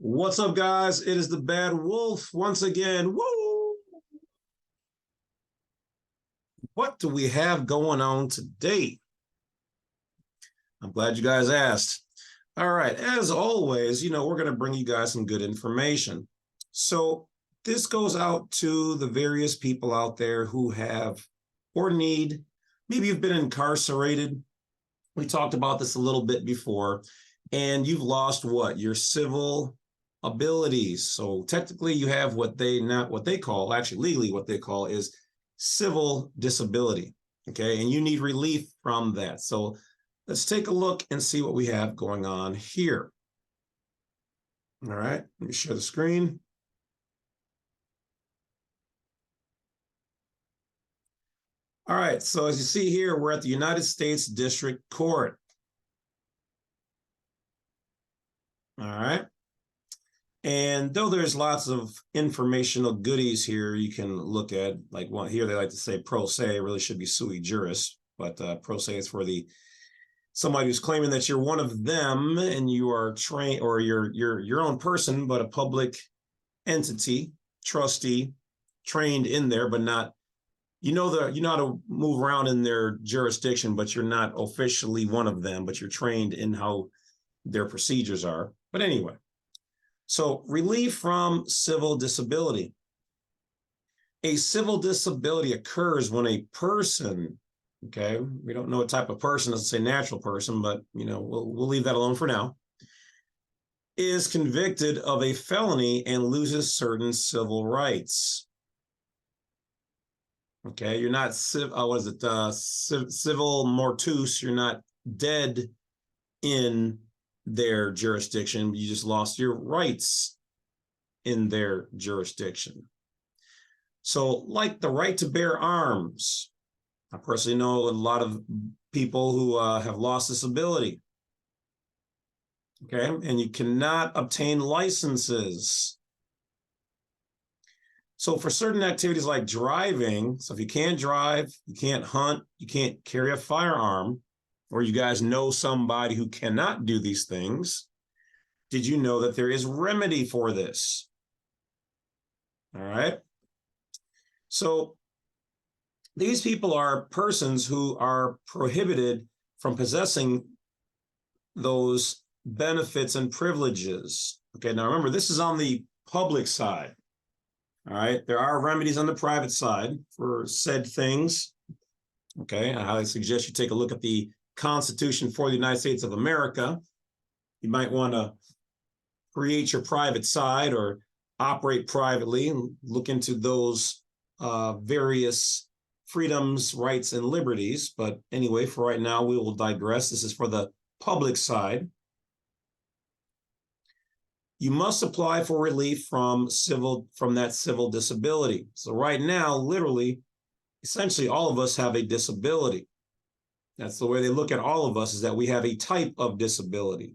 What's up, guys? It is the Badwolf once again. Woo! What do we have going on today? I'm glad you guys asked. All right, as always, we're going to bring you guys some good information. So this goes out to the various people out there who have or need, maybe you've been incarcerated. We talked about this a little bit before, and you've lost what? Your civil abilities. So technically you have legally what they call is civil disability. Okay, and you need relief from that. So let's take a look and see what we have going on here. All right, let me share the screen. All right, so as you see here, we're at the United States District Court. All right. And though there's lots of informational goodies here you can look at, like one here, they like to say pro se, really should be sui juris, but pro se is for somebody who's claiming that you're one of them and you are trained, or you're your own person, but a public entity, trustee, trained in there, but not, you know how to move around in their jurisdiction, but you're not officially one of them, but you're trained in how their procedures are. But anyway. So relief from civil disability. A civil disability occurs when a person, okay, we don't know what type of person, doesn't say natural person, but we'll leave that alone for now, is convicted of a felony and loses certain civil rights. Okay, you're not civil mortuus, you're not dead in their jurisdiction, you just lost your rights in their jurisdiction. So like the right to bear arms, I personally know a lot of people who have lost this ability. Okay, and you cannot obtain licenses. So for certain activities like driving, so if you can't drive, you can't hunt, you can't carry a firearm, or you guys know somebody who cannot do these things, did you know that there is remedy for this? All right. So these people are persons who are prohibited from possessing those benefits and privileges. Okay, now remember, this is on the public side. All right, there are remedies on the private side for said things. Okay, I highly suggest you take a look at the Constitution for the United States of America. You might want to create your private side or operate privately and look into those various freedoms, rights, and liberties. But anyway, for right now, we will digress. This is for the public side. You must apply for relief from that civil disability. So right now, literally, essentially all of us have a disability. That's the way they look at all of us, is that we have a type of disability.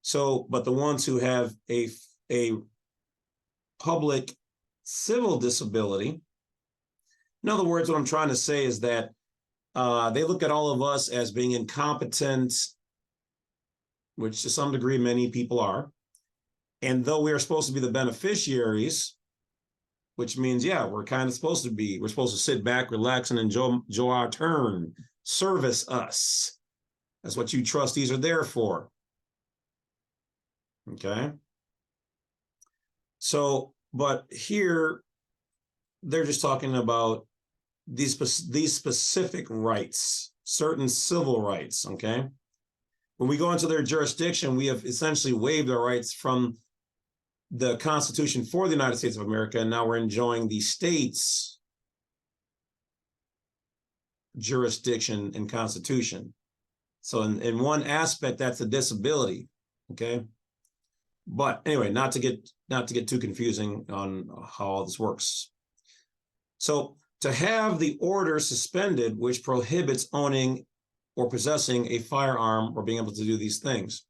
So, but the ones who have a public civil disability, in other words, what I'm trying to say is that they look at all of us as being incompetent, which to some degree many people are. And though we are supposed to be the beneficiaries, which means, yeah, we're supposed to sit back, relax, and enjoy our turn. Service us. That's what you trustees are there for. Okay. So, but here, they're just talking about these specific rights, certain civil rights, okay? When we go into their jurisdiction, we have essentially waived our rights from the Constitution for the United States of America, and now we're enjoying the state's jurisdiction and constitution. So in one aspect, that's a disability, okay? But anyway, not to get too confusing on how all this works. So to have the order suspended, which prohibits owning or possessing a firearm or being able to do these things.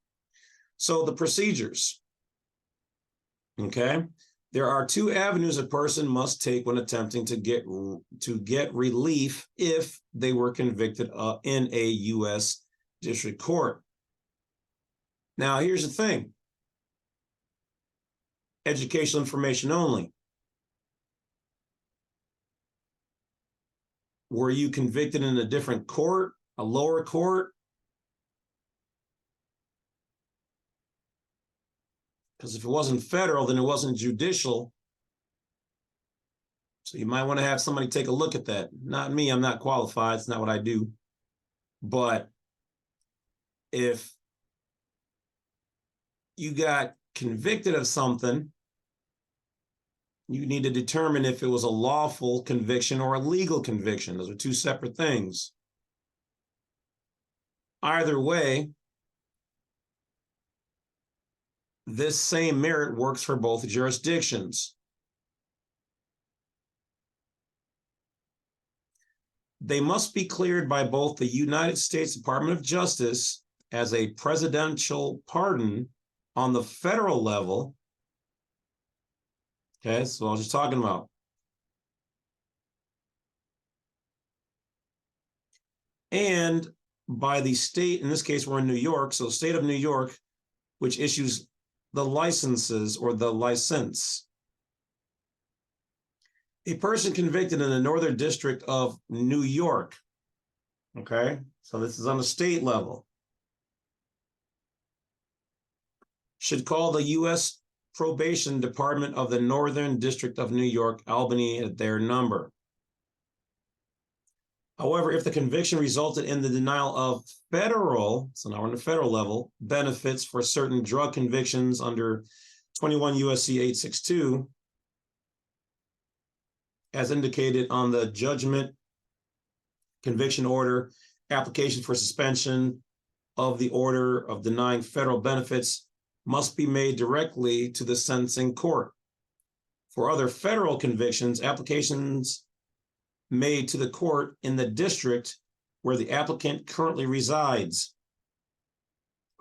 So the procedures. Okay, there are two avenues a person must take when attempting to get relief if they were convicted in a U.S. district court. Now, here's the thing. Educational information only. Were you convicted in a different court, a lower court? Because if it wasn't federal, then it wasn't judicial. So you might want to have somebody take a look at that. Not me, I'm not qualified. It's not what I do. But if you got convicted of something, you need to determine if it was a lawful conviction or a legal conviction. Those are two separate things. Either way, this same merit works for both jurisdictions. They must be cleared by both the United States Department of Justice as a presidential pardon on the federal level. Okay, so I was just talking about. And by the state, in this case, we're in New York, so state of New York, which issues the licenses or the license. A person convicted in the Northern District of New York, okay, so this is on the state level, should call the U.S. Probation Department of the Northern District of New York, Albany, at their number. However, if the conviction resulted in the denial of federal, so now we're on the federal level, benefits for certain drug convictions under 21 U.S.C. 862, as indicated on the judgment, conviction order, application for suspension of the order of denying federal benefits must be made directly to the sentencing court. For other federal convictions, applications made to the court in the district where the applicant currently resides.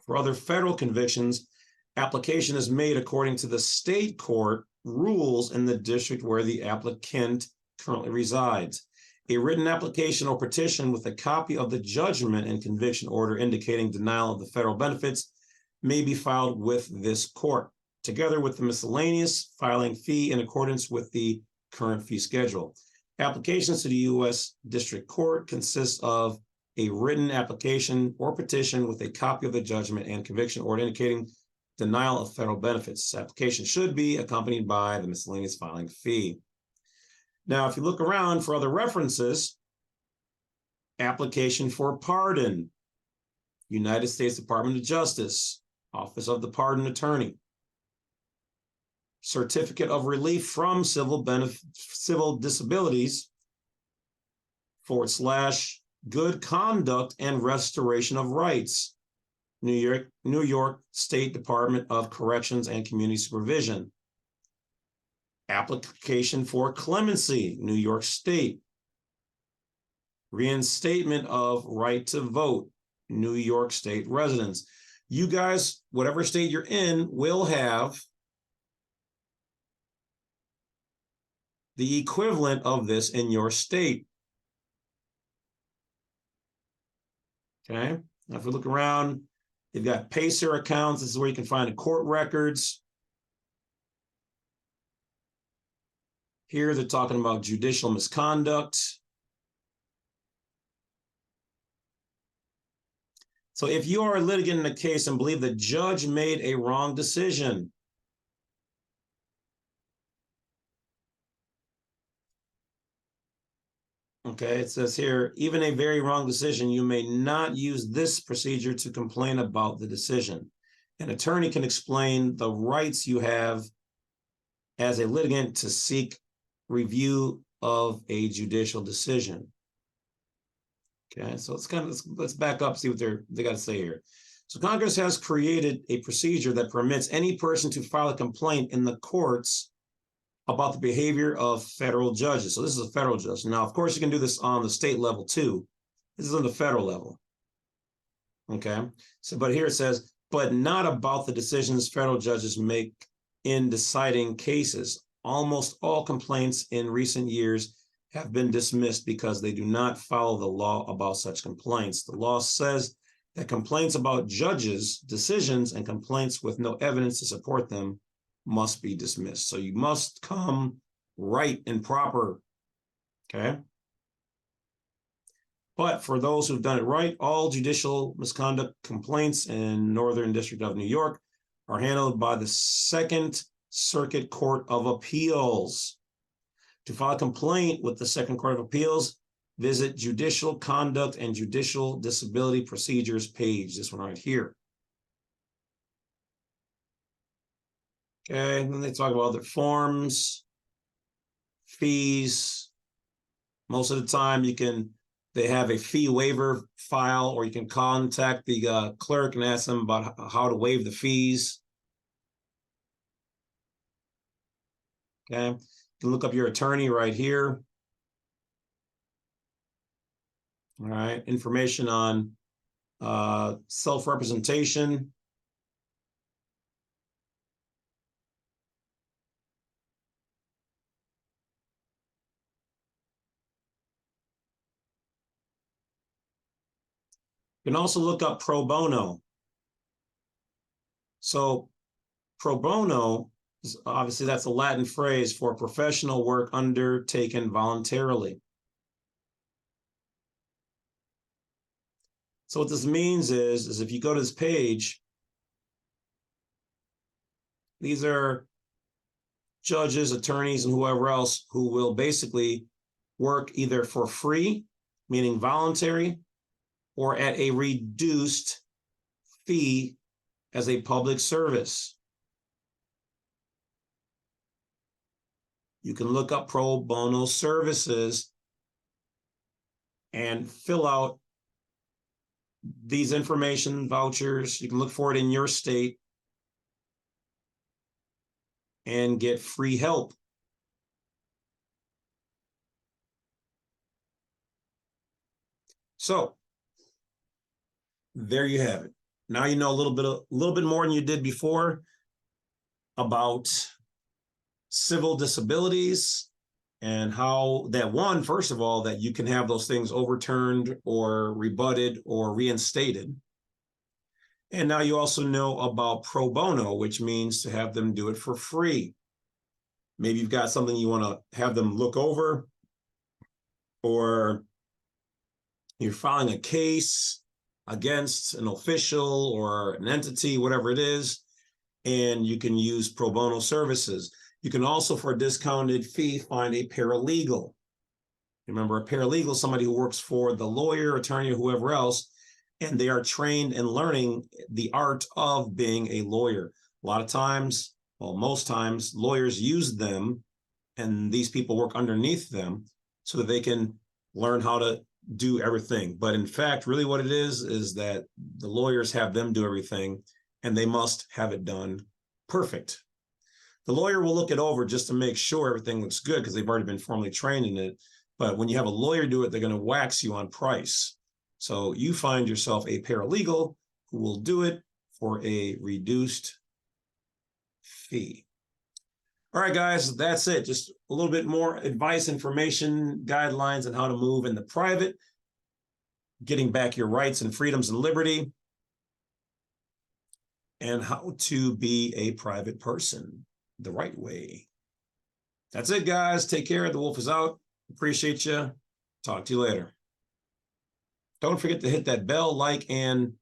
For other federal convictions, application is made according to the state court rules in the district where the applicant currently resides. A written application or petition with a copy of the judgment and conviction order indicating denial of the federal benefits may be filed with this court, together with the miscellaneous filing fee in accordance with the current fee schedule. Applications to the U.S. District Court consist of a written application or petition with a copy of the judgment and conviction order indicating denial of federal benefits. This application should be accompanied by the miscellaneous filing fee. Now, if you look around for other references, application for pardon, United States Department of Justice, Office of the Pardon Attorney. Certificate of Relief from Civil Disabilities / Good Conduct and Restoration of Rights, New York State Department of Corrections and Community Supervision. Application for clemency, New York State. Reinstatement of right to vote, New York State residents. You guys, whatever state you're in, will have the equivalent of this in your state. Okay, now if we look around, you've got PACER accounts. This is where you can find the court records. Here they're talking about judicial misconduct. So if you are a litigant in a case and believe the judge made a wrong decision, okay, it says here, even a very wrong decision, you may not use this procedure to complain about the decision. An attorney can explain the rights you have as a litigant to seek review of a judicial decision. Okay, so let's back up, see what they got to say here. So Congress has created a procedure that permits any person to file a complaint in the courts about the behavior of federal judges. So this is a federal judge. Now, of course, you can do this on the state level too. This is on the federal level. Okay, so but here it says, but not about the decisions federal judges make in deciding cases. Almost all complaints in recent years have been dismissed because they do not follow the law about such complaints. The law says that complaints about judges' decisions and complaints with no evidence to support them must be dismissed. So you must come right and proper, okay? But for those who've done it right, all judicial misconduct complaints in Northern District of New York are handled by the Second Circuit Court of Appeals. To file a complaint with the Second Court of Appeals, visit Judicial Conduct and Judicial Disability Procedures page, this one right here. Okay, and then they talk about the forms, fees. Most of the time they have a fee waiver file, or you can contact the clerk and ask them about how to waive the fees. Okay, you can look up your attorney right here. All right, information on self-representation. You can also look up pro bono. So pro bono, obviously that's a Latin phrase for professional work undertaken voluntarily. So what this means is if you go to this page, these are judges, attorneys, and whoever else who will basically work either for free, meaning voluntary, or at a reduced fee as a public service. You can look up pro bono services and fill out these information vouchers. You can look for it in your state and get free help. So there you have it. Now you know a little bit more than you did before about civil disabilities and how that one, first of all, that you can have those things overturned or rebutted or reinstated. And now you also know about pro bono, which means to have them do it for free. Maybe you've got something you want to have them look over, or you're filing a case against an official or an entity, whatever it is, and you can use pro bono services. You can also, for a discounted fee, find a paralegal. Remember, a paralegal is somebody who works for the lawyer, attorney, or whoever else, and they are trained in learning the art of being a lawyer. A lot of times, well, most times, lawyers use them, and these people work underneath them so that they can learn how to do everything. But in fact, really what it is that the lawyers have them do everything, and they must have it done perfect. The lawyer will look it over just to make sure everything looks good because they've already been formally trained in it. But when you have a lawyer do it, they're going to wax you on price. So you find yourself a paralegal who will do it for a reduced fee. All right, guys, that's it. Just a little bit more advice, information, guidelines on how to move in the private, getting back your rights and freedoms and liberty, and how to be a private person the right way. That's it, guys. Take care. The Wolf is out. Appreciate you. Talk to you later. Don't forget to hit that bell, like, and